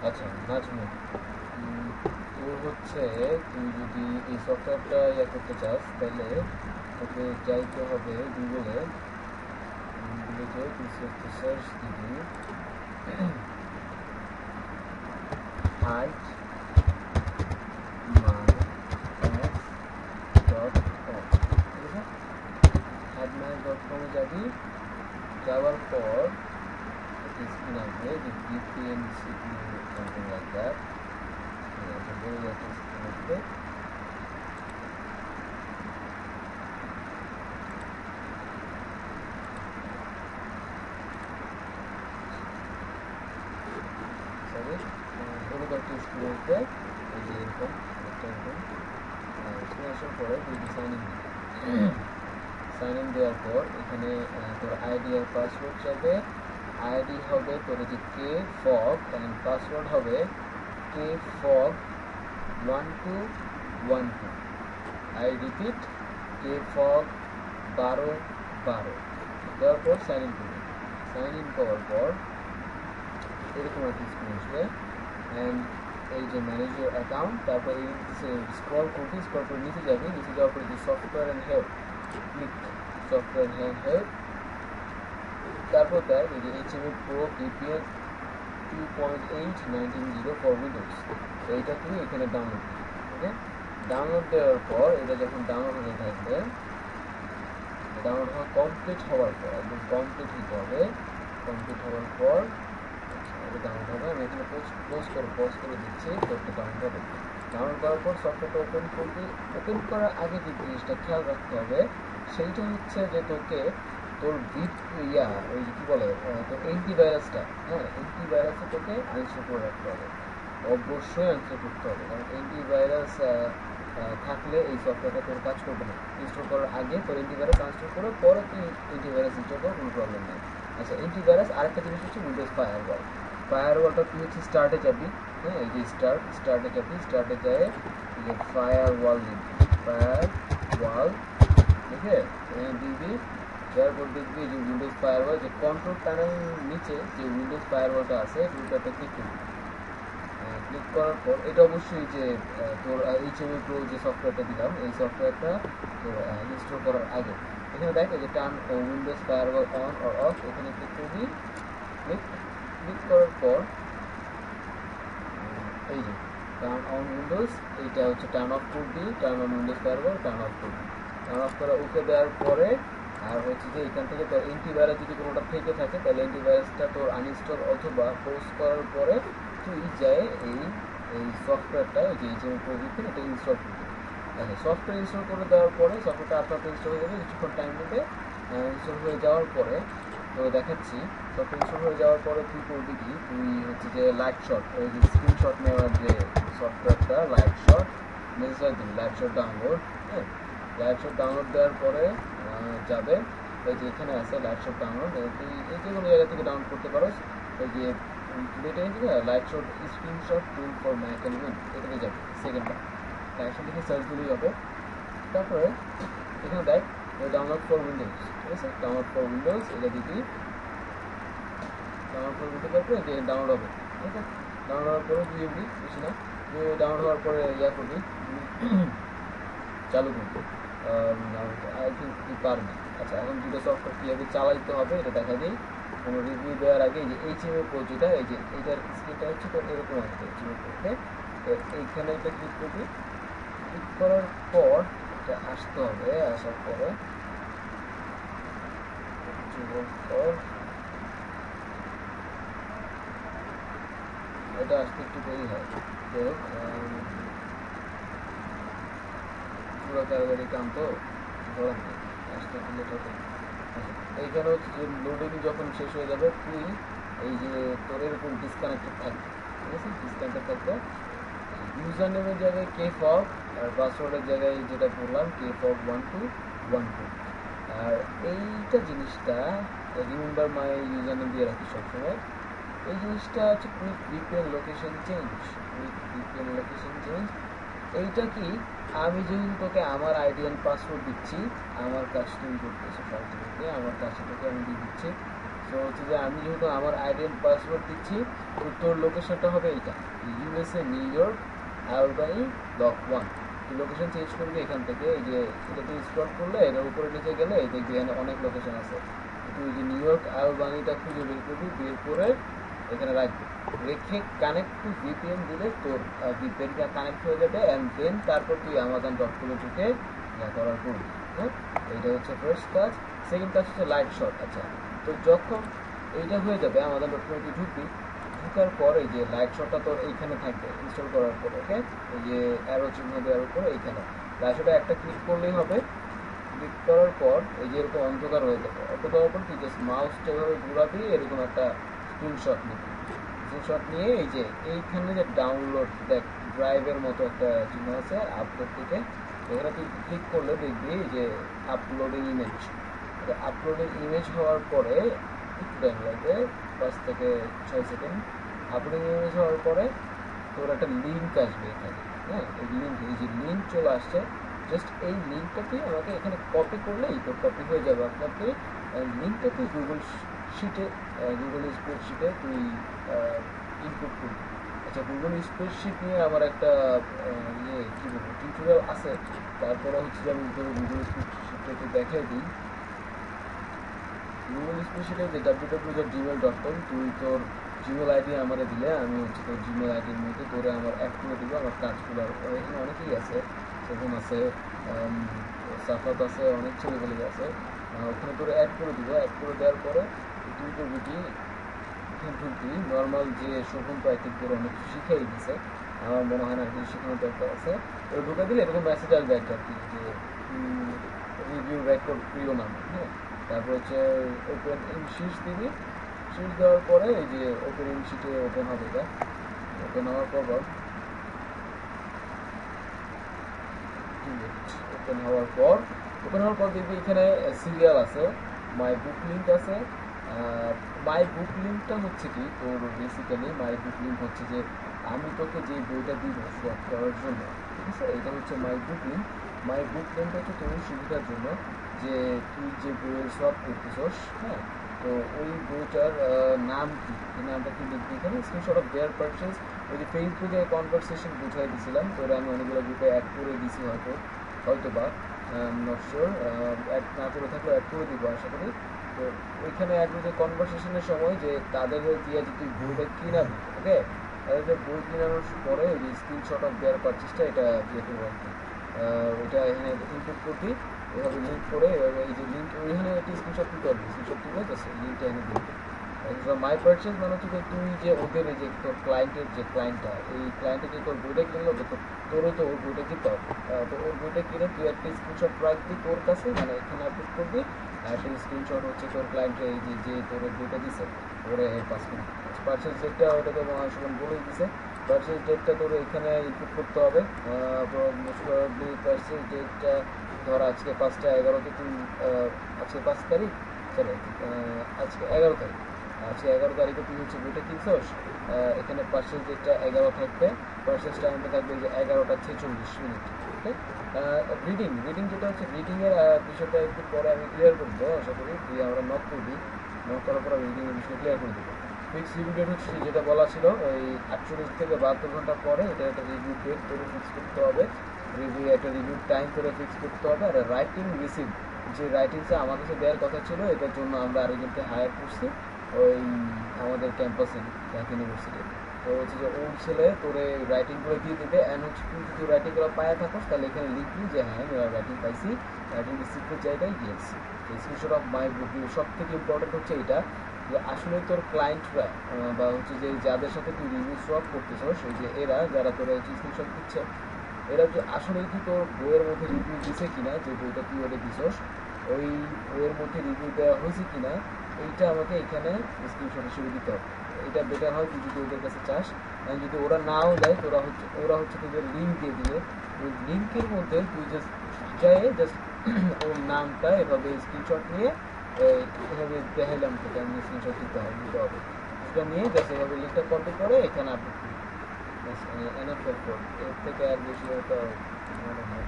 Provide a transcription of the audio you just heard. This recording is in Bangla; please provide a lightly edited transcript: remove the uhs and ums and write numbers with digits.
আচ্ছা নাজমুল, তোর হচ্ছে তুই যদি এই সফটওয়্যারটা করতে চাস তাহলে তোকে যাইতে হবে গুগলে। গুগলে যে তুই সার্চ দিবি হাইট মান ডট কম, ঠিক আছে? হাইটম্যান.com-এ যাবি, যাওয়ার পর একটা স্ক্রিন আসবে যে VPN CPU something like that, বড় একটা স্ক্রিন আসবে। সরি, বড় একটা স্ক্রিন আসবে, এই যে এরকম একটা এরকম স্ক্রিন আসার পরে তুই সাইন ইন দিবি। সাইন ইন দেওয়ার পর এখানে তোর আইডি আর পাসওয়ার্ড যাবে। আইডি হবে তোর যে কে ফগ অ্যান্ড পাসওয়ার্ড হবে K fog 1212। I repeat, K fog 1212 দেওয়ার পর সাইন ইন করবে। সাইন ইন করার পর এরকম একটা স্ক্রিন আসবে অ্যান্ড এই যে ম্যানেজ ইউর অ্যাকাউন্ট, তারপর এই স্ক্রল করবি, স্ক্রল করে নিচে যাবি, নিচে যাওয়ার পরে যে software and help, click software and help. তারপর দেখ এই যে HTML Pro VPN 2.8.19.0 for Windows, এইটা তুই এখানে ডাউনলোড করবি। ওকে, ডাউনলোড দেওয়ার পর এটা যখন ডাউনলোড হয়ে থাকবে, ডাউনলোড হওয়া কমপ্লিট হওয়ার পর, একদম কমপ্লিট হতে হবে। কমপ্লিট হওয়ার পর এটা ডাউনলোড হবে। আমি এখানে পজ করে দিচ্ছি, তোরটা ডাউনলোড হবে। ডাউনলোড করার পর সফটওয়্যারটা ওপেন করবি। ওপেন করার আগে যে জিনিসটা খেয়াল রাখতে হবে সেইটা হচ্ছে যে তোকে তোর ওই যে কী বলে তোর অ্যান্টিভাইরাসটা, হ্যাঁ অ্যান্টিভাইরাসে তোকে আনস্টল করে রাখতে হবে। অবশ্যই আনস্টল করতে হবে, কারণ অ্যান্টিভাইরাস থাকলে এই সফটওয়্যারটা তোর কাজ করবে না। ইনস্টল করার আগে তোর অ্যান্টিভাইরাস আনস্টল করে পরে তুই অ্যান্টিভাইরাস ইনস্টল করো, কোনো প্রবলেম নেই। আচ্ছা, অ্যান্টিভাইরাস আরেকটা জিনিস হচ্ছে উইন্ডোজ ফায়ারওয়াল। ফায়ারওয়ালটা তুই হচ্ছে স্টার্টে যাবি, হ্যাঁ এই যে স্টার্টে যাবি, স্টার্টে যায় এই যে ফায়ারওয়াল দিবি, ফায়ারওয়াল দেখে দিবি। দেওয়ার পর দেখবি যে উইন্ডোজ ফায়ারওয়াল যে কন্ট্রোল প্যানেল নিচে যে উইন্ডোজ ফায়ারওয়ালটা আছে ওইটাতে ক্লিক করবি। ক্লিক করার পর এটা অবশ্যই যে তোর HTML Pro যে সফটওয়্যারটা দিলাম এই সফটওয়্যারটা তোর ইনস্টল করার আগে এখানে দেখ এই যে turn Windows firewall on or of, এখানে ক্লিক করবি। ক্লিক করার পর এই যে টার্ন অন উইন্ডোজ, এইটা হচ্ছে টার্ন অফ করবি, turn on Windows firewall turn off করবি। টার্ন অফ করে ওকে দেওয়ার পরে আর হচ্ছে যে এখান থেকে তোর অ্যান্টিভাইরাস যদি কোনোটা থেকে থাকে তাহলে অ্যান্টিভাইরাসটা তোর আনইনস্টল অথবা পোস্ট করার পরে তুই যায় এই সফটওয়্যারটা এই যে HTML Pro VPN এটা ইনস্টল করবি। আচ্ছা, সফটওয়্যার ইনস্টল করে দেওয়ার পরে সফটওয়্যারটা আপনার ইনস্টল হয়ে যাবে, কিছুক্ষণ টাইম নেবে। ইনস্টল হয়ে যাওয়ার পরে তো দেখাচ্ছি, সফটওয়্যার ইনস্টল হয়ে যাওয়ার পরে তুই করবি কি, তুই হচ্ছে যে লাইট শট ওই যে স্ক্রিনশট নেওয়ার যে সফটওয়্যারটা লাইট শট মেসেজ দিবি, লাইট শট ডাউনলোড। হ্যাঁ, লাইট শট ডাউনলোড দেওয়ার পরে যাবে এই যে এখানে আছে লাইট শট ডাউনলোড, তুই এই যে কোনো জায়গা থেকে ডাউনলোড করতে পারো। এই যে light shot screenshot tool for Mac and win, এটাতে যাবে সেকেন্ডটা, এখান থেকে সার্চ দিলেই হবে। তারপরে এখানে দেখ ডাউনলোড ফর উইন্ডোজ, ঠিক আছে, ডাউনলোড ফর উইন্ডোজ এটা দিবি। ডাউনলোড ফর উইন্ডোজ তারপরে যে ডাউনলোড হবে, ঠিক আছে। ডাউনলোড হওয়ার পরে 2 MB বেশি না, ডাউনলোড হওয়ার পরে করবি চালু করবি। আই থিঙ্ক তুই পারবি। আচ্ছা, এখন দুটো সফটওয়্যার কীভাবে চালাইতে হবে এটা দেখা দিই। কোনো রিভিউ দেওয়ার আগে এই যে HTML Pro যেটা এই যে এইটার স্ক্রিনটা হচ্ছে তো এরকম আসবে HTML Pro, ওকে। এইখানে এটা ক্লিক করবি। ক্লিক করার পর এটা আসতে হবে, আসার পরে এটা আসতে একটু দেরি হয়। যাই হোক, পুরো কারবারি কাম তো ধরা নেই, আসতে একটু লেট হবে। এইখানে হচ্ছে যে লোডিং যখন শেষ হয়ে যাবে তুই এই যে তোর এরকম ডিসকানেক্টেড থাকবে, ঠিক আছে, ডিসকানেক্টেড থাকবে। ইউজার নেমের জায়গায় কে ফগ আর পাসওয়ার্ডের জায়গায় যেটা বললাম কে ফগ 1212। আর এইটা জিনিসটা রিমেম্বার মাই ইউজার নেম দিয়ে রাখি সবসময়। এই জিনিসটা হচ্ছে quick VPN location change, quick VPN location change. এইটা কি, আমি যেহেতু তোকে আমার আইডি অ্যান্ড পাসওয়ার্ড দিচ্ছি, আমার কাজ তুমি করতেছো ফালতুকে, আমার কাজটা তোকে আমি দিয়ে দিচ্ছি। সো তো হচ্ছে যে আমি যেহেতু আমার আইডিয়াল পাসওয়ার্ড দিচ্ছি, তো তোর লোকেশনটা হবে এইটা, USA new York Albani block 1। তুই লোকেশন চেঞ্জ করবি এখান থেকে, এই যে এটা তুই স্ক্রল করলে এটার উপরে নিচে গেলে দেখবি এখানে অনেক লোকেশন আছে। তুই যে নিউ ইয়র্ক আলবানিটা খুঁজে বের করবি, বের করে এখানে রাখবি, রেখে কানেক্ট টু ভিপিএন দিলে তোর ভিপিএনটা কানেক্ট হয়ে যাবে, অ্যান্ড দেন তারপর তুই আমাজন.com-এ ঢুকে যা করার করবি। হ্যাঁ, এইটা হচ্ছে ফার্স্ট কাজ। সেকেন্ড কাজ হচ্ছে লাইট শট। আচ্ছা, তো যখন এইটা হয়ে যাবে আমাজন.com-এ তুই ঢুকবি, ঢুকার পর এই যে লাইট শটটা তোর এইখানে থাকবে ইনস্টল করার পর। ওকে, এই যে অ্যারো চিহ্ন দেওয়ার উপর এইখানে লাইট শটটা একটা ক্লিক করলেই হবে। ক্লিক করার পর এই যে এরকম অন্ধকার হয়ে যাবে, অন্ধকার হওয়ার পর তুই জাস্ট মাউসটা এভাবে ঘুরাবি, এরকম একটা স্ক্রিনশট নিবি। স্ক্রিনশট নিয়ে এই যে এইখানে যে ডাউনলোড দেখ ড্রাইভের মতো একটা চিহ্ন আছে আপলোড থেকে, এখানে তুই ক্লিক করলে দেখবি যে আপলোডিং ইমেজ। আপলোডিং ইমেজ হওয়ার পরে একটু টাইম লাগবে, 5 থেকে 6 সেকেন্ড। আপলোডিং ইমেজ হওয়ার পরে তোর একটা লিঙ্ক আসবে এখানে। হ্যাঁ, এই লিঙ্ক, এই যে লিঙ্ক চলে আসছে, জাস্ট এই লিঙ্কটা তুই আমাকে এখানে কপি করলেই তোর কপি হয়ে যাবে। আপনাকে লিঙ্কটা তুই গুগল শিটে, গুগল স্প্রেডশিটে তুই ইনপুট করবি। আচ্ছা, গুগল স্প্রেডশিট নিয়ে আমার একটা ইয়ে কী বলবো টিউটোরিয়াল আছে। তারপরে হচ্ছে যে আমি গুগল স্প্রেডশিটটা একটু দেখাই দিই। গুগল স্প্রেডশিটে যে www.gmail.com, তুই তোর জিমেল আইডি আমারে দিলে আমি হচ্ছে তোর জিমেল আইডির মধ্যে তোরে আমার অ্যাড করে দিব আমার কাজগুলো। এখানে অনেকেই আছে, সেরকম আছে, সাফাত আছে, অনেক ছেলেগুলি আছে, ওখানে তোরে অ্যাড করে দিব। অ্যাড করে দেওয়ার পরে তুই করবি কি, এখানে ঢুকবি। নর্মাল যে শোভন তো আই থিঙ্ক তোর অনেক কিছু শিখাই দিছে, আমার মনে হয় না কিছু শেখানোর দরকার আছে। তো ঢুকে দিলে এরকম মেসেজ আসবে একটা, কি যে রিভিউ রেকর্ড প্রিয় নাম। হ্যাঁ, তারপর হচ্ছে ওপেন ইন শীট দিবি। শীট দেওয়ার পরে এই যে ওপেন ইন শীটে ওপেন হবে। এটা ওপেন হওয়ার পর ওপেন হওয়ার পর দেখবি এখানে সিরিয়াল আছে, মাই বুক লিঙ্ক আছে। মাই বুক লিঙ্কটা হচ্ছে কি তোর বেসিক্যালি মাই বুক লিঙ্ক হচ্ছে যে আমি তোকে যে বইটা দিব সোয়াপ করার জন্য, ঠিক আছে, এটা হচ্ছে মাই বুক লিঙ্ক। মাই বুক লিঙ্ক হচ্ছে তোর সুবিধার জন্য যে তুই যে বইয়ের সোয়াপ করতেছস, হ্যাঁ, তো ওই বইটার নাম কি, এই নামটা কি লিখবি এখানে। স্ক্রিনশট অফ দেয়ার পারচেজ, ওই যে ফেসবুকে কনভারসেশন বুঝাই দিয়েছিলাম তোরা, আমি অনেকগুলো গ্রুপে অ্যাড করে দিছি হয়তো বা নট শিওর, অ্যাড না করে থাকলে অ্যাড করে দিব আশা করি। তো ওইখানে অ্যাড যে কনভারসেশনের সময় যে তাদের দিয়ে যে তুই বইটা কিনাবি, ওকে, তাদের বই কিনানোর পরে ওই যে স্ক্রিনশট অফ দেয়ার পারচেজটা এটা দিয়ে দেবো আর কি। ওইটা এখানে ইনপুট করবি, এভাবে লিঙ্ক করে এই যে লিঙ্ক ওইখানে একটি স্ক্রিনশট তুলতে হবে, স্ক্রিনশট তুলে জাস্ট লিঙ্কটা এখানে দিয়ে দেবে। মাই পারচেজ মানে হচ্ছে তুই যে ওদের এই যে তোর ক্লায়েন্টের যে ক্লায়েন্টটা, এই ক্লায়েন্টে যে তোর বইটা কিনলো, তো তোরও তো ওর বইটা কিনতে হবে। তো ওর বইটা কিনে তুই একটা স্ক্রিনশট রাখবি তোর কাছে, মানে এখানে আপলোড করবি। আর একটা স্ক্রিনশট হচ্ছে তোর ক্লায়েন্টের এই যে তোর বইটা দিছে ওরে পারচেজ ডেটটা, ওটা তো সুমন বলেই দিছে। পারচেজ ডেটটা তোর এখানে ইনপুট করতে হবে। পারচেজ ডেটটা ধর আজকে 5/11 তুই আজকে 5 তারিখ, চলো আজকে 11 তারিখ, আজকে 11 তারিখে তুই হচ্ছে বইটা কিনছস। এখানে পারচেজ ডেটটা 11 থাকবে, পারচেজ টাইমটা থাকবে যে 11:46। ওকে, রিডিং যেটা হচ্ছে রিডিংয়ের বিষয়টা একটু পরে আমি ক্লিয়ার করে দেবো আশা করি। তুই আমরা নক করবি, নক করার পর আমি রিডিংয়ের বিষয়টা ক্লিয়ার করে দেবো। ফিক্স রিভিউ ডেট হচ্ছে যেটা বলা ছিল ওই 48 থেকে 72 ঘন্টা পরে এটা একটা রিভিউ ডেট করে ফিক্স করতে হবে, একটা রিভিউ টাইম করে ফিক্স করতে হবে। আর রাইটিং রিসিভ, যে রাইটিংসটা আমার কাছে দেওয়ার কথা ছিল, এটার জন্য আমরা আরেকজনকে হায়ার করছি ওই আমাদের ক্যাম্পাসে ঢাকা ইউনিভার্সিটি। তো হচ্ছে যে ওর ছেলে তোরে রাইটিংগুলো দিয়ে দেবে, অ্যান্ড হচ্ছে তুই যদি রাইটিংগুলো পায়া থাকোস তাহলে এখানে লিখবি যে হ্যাঁ আমি রাইটিং পাইছি, রাইটিং রিসিভের জায়গায় ইয়েস। স্ক্রিনশট অফ মাই বুক। সব থেকে ইম্পর্টেন্ট হচ্ছে এটা যে আসলে তোর ক্লায়েন্টরা বা হচ্ছে যে যাদের সাথে তুই রিভিউ সোয়াপ করতেছস, ওই যে এরা যারা তোরা হচ্ছে স্ক্রিনশট দিচ্ছে, এরা যে আসলেই কি তোর বইয়ের মধ্যে রিভিউ দিছে কিনা, যে বইটা তুই ওটা দিছস ওই বইয়ের মধ্যে রিভিউ দেওয়া হয়েছে কিনা, এইটা আমাকে এখানে স্ক্রিনশট হিসেবে দিতে হবে। এটা বেটার হয় তুই যদি ওদের কাছে চাস। যদি ওরা নাও দেয় ওরা হচ্ছে তোদের লিঙ্ক দিয়ে দিবে, ওই লিঙ্কের মধ্যে তুই জাস্ট ওর নামটা এভাবে স্ক্রিনশট নিয়ে এভাবে দেখাইলাম তোকে, আমি স্ক্রিনশট দিতে হবে, সেটা নিয়ে জাস্ট এভাবে লিঙ্কটা কপি করে এখানে আপলোড করবি। এর থেকে আর বেশি হয়তো মনে হয়